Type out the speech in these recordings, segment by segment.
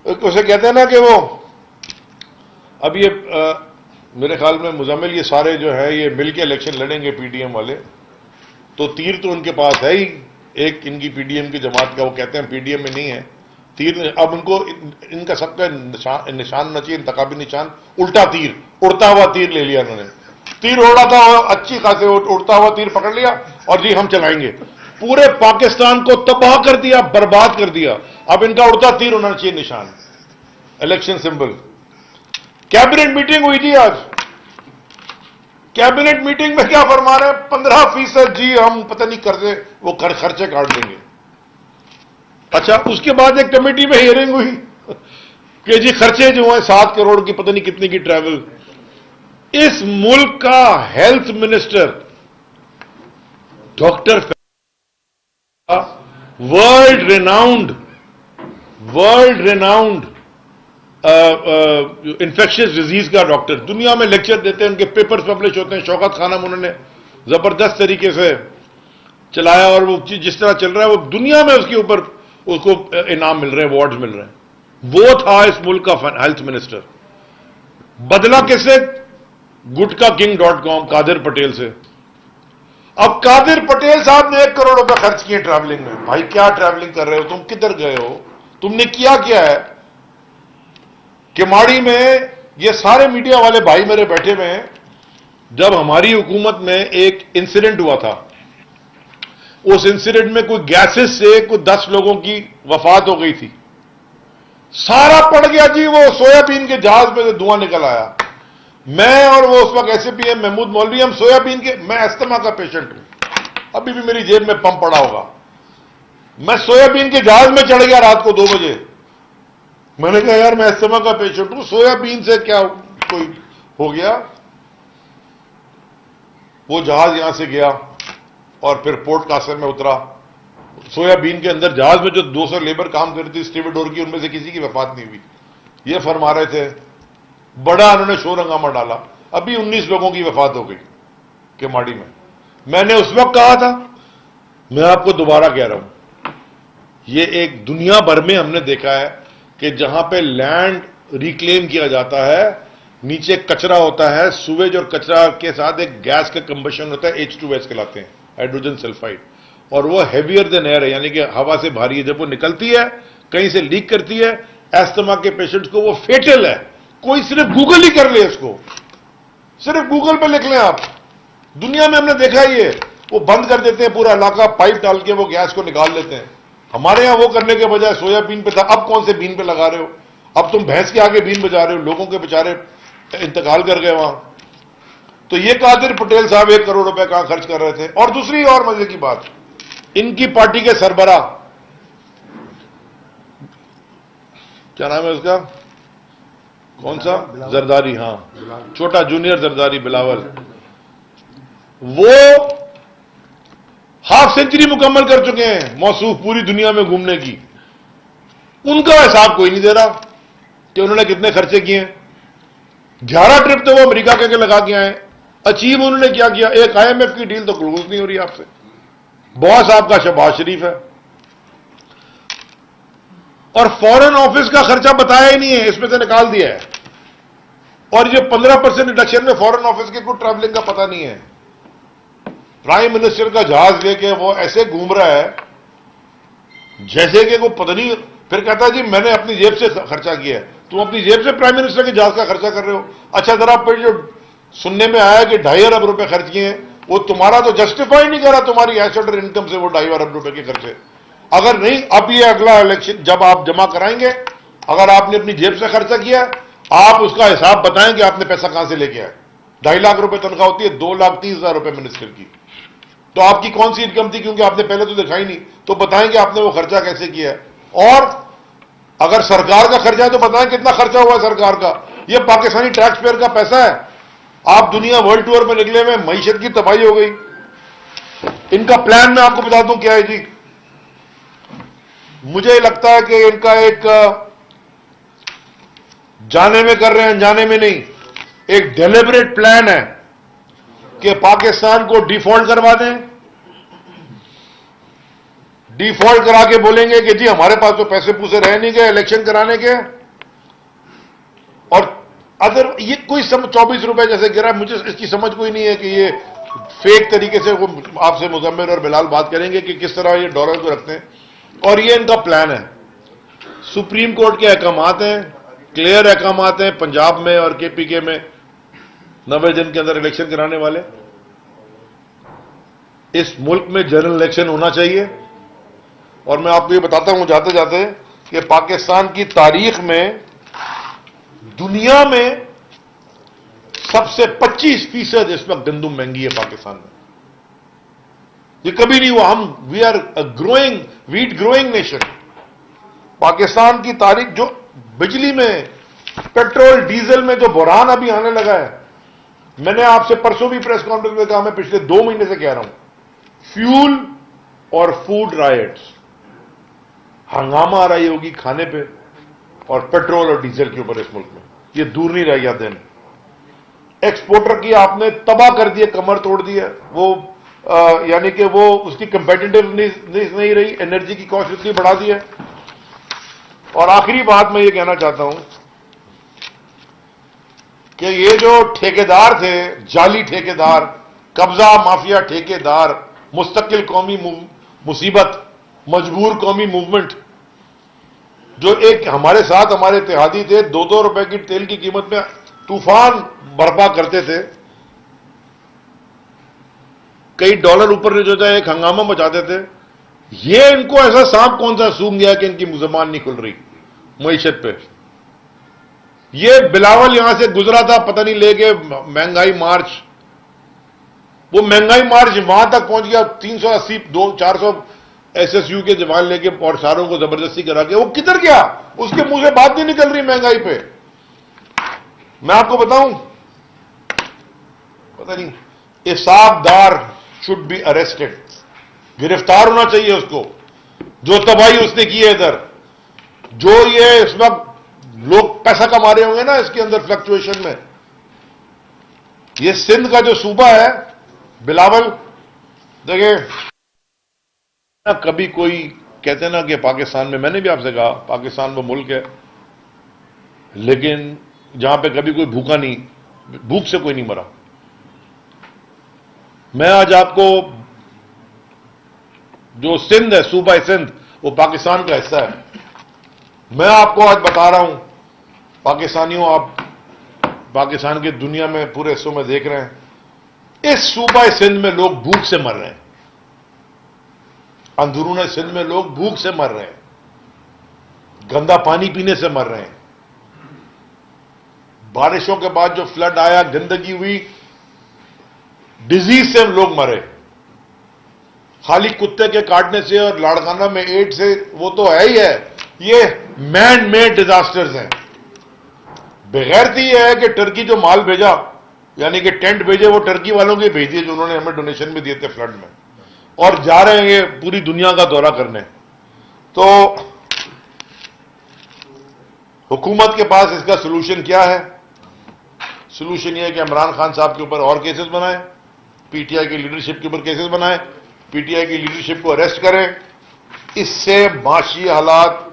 उसे कहते हैं ना कि वो अब ये मेरे ख्याल में मुजम्मिल ये सारे जो है ये मिल के इलेक्शन लड़ेंगे पीडीएम वाले, तो तीर तो उनके पास है ही, एक इनकी पीडीएम की जमात का, वो कहते हैं पीडीएम में नहीं है तीर। अब उनको इनका सबका निशान होना चाहिए, इंतखाबी निशान उल्टा तीर, उड़ता हुआ तीर ले लिया उन्होंने। तीर उड़ा था, अच्छी खासे उड़ता हुआ तीर पकड़ लिया और जी हम चलाएंगे, पूरे पाकिस्तान को तबाह कर दिया, बर्बाद कर दिया। अब इनका उड़ता तीर होना चाहिए निशान, इलेक्शन सिंबल। कैबिनेट मीटिंग हुई थी आज, कैबिनेट मीटिंग में क्या फरमा रहे हैं, 15% जी हम पता नहीं कर्जे वो खर्चे काट देंगे। अच्छा, उसके बाद एक कमेटी में हियरिंग हुई कि जी खर्चे जो हैं 7 करोड़ की पता नहीं कितने की ट्रैवल। इस मुल्क का health minister doctor world renowned infectious disease का डॉक्टर, दुनिया में लेक्चर देते हैं, उनके पेपर्स पब्लिश होते हैं। शौकत खानम उन्होंने जबरदस्त तरीके से चलाया और वो जिस तरह चल रहा है वो दुनिया में उसके ऊपर उसको इनाम मिल रहे हैं, अवार्ड्स मिल रहे हैं। वो था इस मुल्क का हेल्थ मिनिस्टर। बदला किससे? gutkking.com कादिर पटेल से। अब कादिर पटेल साहब ने 1 करोड़ रुपए खर्च किए ट्रैवलिंग में। भाई क्या ट्रैवलिंग कर रहे हो तुम, किधर गए हो, तुमने किया क्या है? केमाड़ी में ये सारे मीडिया वाले भाई मेरे बैठे हुए हैं। जब हमारी हुकूमत में एक इंसिडेंट हुआ था, उस इंसिडेंट में कोई गैसेस से कोई 10 लोगों की वफात हो गई थी, सारा पड़ गया जी। वो सोयाबीन के जहाज में से धुआं निकल आया। मैं और वो उस वक्त एसपीएम महमूद मौलवी, हम सोयाबीन के, मैं अस्थमा का पेशेंट हूं, अभी भी मेरी जेब में पंप पड़ा होगा। मैं सोयाबीन के जहाज में चढ़ गया रात को 2 बजे। मैंने कहा यार मैं अस्थमा का पेशेंट हूं, सोयाबीन से क्या कोई हो गया। वो जहाज यहां से गया और फिर पोर्ट कासिम में उतरा। सोयाबीन के अंदर जहाज में जो 200 लेबर काम करती थी स्टीवरडोर की, उनमें से किसी की वफात नहीं हुई। ये फरमा रहे थे, बड़ा उन्होंने शोर हंगामा डाला। अभी 19 लोगों की वफात हो गई केमाड़ी में। मैंने उस वक्त कहा था, मैं आपको दोबारा कह रहा हूं, ये एक दुनिया भर में हमने देखा है कि जहां पे लैंड रिक्लेम किया जाता है, नीचे कचरा होता है, सुवेज और कचरा के साथ एक गैस का कंबशन होता है, H2S कहलाते हैं, हाइड्रोजन सल्फाइड, और वो हैवियर देन एयर है, यानी कि हवा से भारी है। जब वो निकलती है कहीं से लीक करती है, एस्थमा के पेशेंट्स को वो फेटल है। कोई सिर्फ गूगल ही कर ले इसको, सिर्फ गूगल पे लिख लें आप। दुनिया में हमने देखा ही है, वो बंद कर देते हैं पूरा इलाका, पाइप डाल के वो गैस को निकाल लेते हैं। हमारे यहां वो करने के बजाय सोयाबीन पे था, अब कौन से बीन पे लगा रहे हो? अब तुम भैंस के आगे बीन बजा रहे हो, लोगों के बेचारे इंतकाल कर गए वहां। तो ये कादिर पटेल साहब 1 करोड़ रुपए कहां खर्च कर रहे थे। और दूसरी और मजे की बात, इनकी पार्टी के सरबराह, क्या नाम है उसका, कौन सा, जरदारी, हां, छोटा जूनियर जरदारी बिलावल, वो हाफ सेंचुरी मुकम्मल कर चुके हैं मौसूफ पूरी दुनिया में घूमने की। उनका हिसाब कोई नहीं दे रहा कि उन्होंने कितने खर्चे किए हैं। 11 ट्रिप तो वो अमेरिका के लगा के आए। अचीव उन्होंने क्या किया? एक IMF की डील तो क्लोज नहीं हो रही आपसे। बॉस आपका शहबाज शरीफ है, और फॉरेन ऑफिस का खर्चा बताया ही नहीं है, इसमें से निकाल दिया है। और ये 15% रिडक्शन में फॉरेन ऑफिस के कुछ ट्रैवलिंग का पता नहीं है। प्राइम मिनिस्टर का जहाज लेके वो ऐसे घूम रहा है जैसे कि वो पता नहीं, फिर कहता है जी मैंने अपनी जेब से खर्चा किया है। तुम अपनी जेब से प्राइम मिनिस्टर के जहाज का खर्चा कर रहे हो? अच्छा, जरा फिर जो सुनने में आया कि 2.5 अरब रुपए खर्च किए हैं, वो तुम्हारा तो जस्टिफाई नहीं करा तुम्हारी एसेट और इनकम से वो 2.5 अरब रुपए के खर्चे। अगर नहीं, अब ये अगला इलेक्शन जब आप जमा कराएंगे, अगर आपने अपनी जेब से खर्चा किया, आप उसका हिसाब बताएं कि आपने पैसा कहां से लेके आए। 2.5 लाख रुपए तनख्वाह होती है, 2,30,000 रुपए मिनिस्टर की। तो आपकी कौन सी इनकम थी? क्योंकि आपने पहले तो दिखाई नहीं, तो बताएं कि आपने वो खर्चा कैसे किया है। और अगर सरकार का खर्चा है तो बताएं कितना खर्चा हुआ है सरकार का। ये पाकिस्तानी टैक्स पेयर का पैसा है। आप दुनिया वर्ल्ड टूर में निकले में मईशत की तबाही हो गई। इनका प्लान मैं आपको बता दूं क्या है जी। मुझे लगता है कि इनका एक जाने में कर रहे हैं, अनजाने में नहीं, एक डेलिबरेट प्लान है कि पाकिस्तान को डिफॉल्ट करवा दें, डिफॉल्ट करा के बोलेंगे कि जी हमारे पास तो पैसे पूसे रह नहीं गए इलेक्शन कराने के, और अगर ये कोई 24 रुपए जैसे गिरा, मुझे इसकी समझ कोई नहीं है कि ये फेक तरीके से वो आपसे मुजम्मिल और बिलाल बात करेंगे कि किस तरह ये डॉलर को रखते हैं, और ये इनका प्लान है। सुप्रीम कोर्ट के अहकामात हैं, क्लियर अहकामात हैं, पंजाब में और केपीके में 90 दिन के अंदर इलेक्शन कराने वाले। इस मुल्क में जनरल इलेक्शन होना चाहिए, और मैं आपको ये बताता हूं जाते जाते कि पाकिस्तान की तारीख में दुनिया में सबसे 25% इस वक्त गंदुम महंगी है पाकिस्तान में। ये कभी नहीं हुआ। We are growing wheat growing nation. Pakistan की तारीख जो बिजली में, पेट्रोल डीजल में जो बुरहान अभी आने लगा है, मैंने आपसे परसों भी प्रेस कॉन्फ्रेंस में कहा, मैं पिछले 2 महीने से कह रहा हूं, फ्यूल और फूड राइट्स, हंगामा आ रही होगी खाने पे और पेट्रोल और डीजल के ऊपर इस मुल्क में। ये दूर नहीं रह गया दिन। एक्सपोर्टर की आपने तबाह कर दिए, कमर तोड़ दी है वो, यानी कि वो उसकी कंपेटिटिवनेस नहीं रही, एनर्जी की कॉस्ट इतनी बढ़ा दी है। और आखिरी बात मैं ये कहना चाहता हूं कि ये जो ठेकेदार थे, जाली ठेकेदार, कब्जा माफिया ठेकेदार, मुस्तकिल कौमी मुसीबत, मजबूर कौमी मूवमेंट, जो एक हमारे साथ हमारे इत्तेहादी थे, 2-2 रुपए की तेल की कीमत में तूफान बर्पा करते थे, कई डॉलर ऊपर जो जाए एक हंगामा मचाते थे। ये इनको ऐसा सांप कौन सा सूंघ गया कि इनकी जुबान नहीं खुल रही मईशत पे। ये बिलावल यहां से गुजरा था, पता नहीं लेके महंगाई मार्च, वो महंगाई मार्च वहां तक पहुंच गया, 380 400 SSU के जवान लेके और सारों को जबरदस्ती करा के। वो किधर गया? उसके मुंह से बात नहीं निकल रही महंगाई पे। मैं आपको बताऊं, पता नहीं, इसाबदार शुड बी अरेस्टेड, गिरफ्तार होना चाहिए उसको, जो तबाही उसने की है इधर। जो ये इस वक्त लोग पैसा कमा रहे होंगे ना इसके अंदर फ्लक्चुएशन में, ये सिंध का जो सूबा है बिलावल, देखिए कभी कोई कहते ना कि पाकिस्तान में, मैंने भी आपसे कहा पाकिस्तान वो मुल्क है लेकिन जहां पे कभी कोई भूखा नहीं, भूख से कोई नहीं मरा। मैं आज आपको, जो सिंध है, सूबा सिंध, वो पाकिस्तान का हिस्सा है। मैं आपको आज बता रहा हूं, पाकिस्तानियों, आप पाकिस्तान की दुनिया में पूरे हिस्सों में देख रहे हैं, इस सूबा सिंध में लोग भूख से मर रहे हैं, अंदरून सिंध में लोग भूख से मर रहे हैं, गंदा पानी पीने से मर रहे हैं। बारिशों के बाद जो फ्लड आया, गंदगी हुई, डिजीज से लोग मरे, खाली कुत्ते के काटने से और लाड़काना में एड्स से, वो तो है ही है। ये मैन मेड डिजास्टर्स हैं। बेगैरती यह है कि टर्की जो माल भेजा, यानी कि टेंट भेजे, वो टर्की वालों के भेज दिए जो उन्होंने हमें डोनेशन भी दिए थे फ्लड में, और जा रहे हैं ये पूरी दुनिया का दौरा करने। तो हुकूमत के पास इसका सोल्यूशन क्या है? सोल्यूशन यह है कि इमरान खान साहब के ऊपर और केसेस बनाए, पीटीआई की लीडरशिप के ऊपर केसेस बनाए, पीटीआई की लीडरशिप को अरेस्ट करें। इससे माशी हालात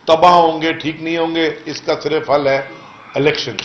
तबाह होंगे, ठीक नहीं होंगे। इसका सिर्फ हल है इलेक्शन।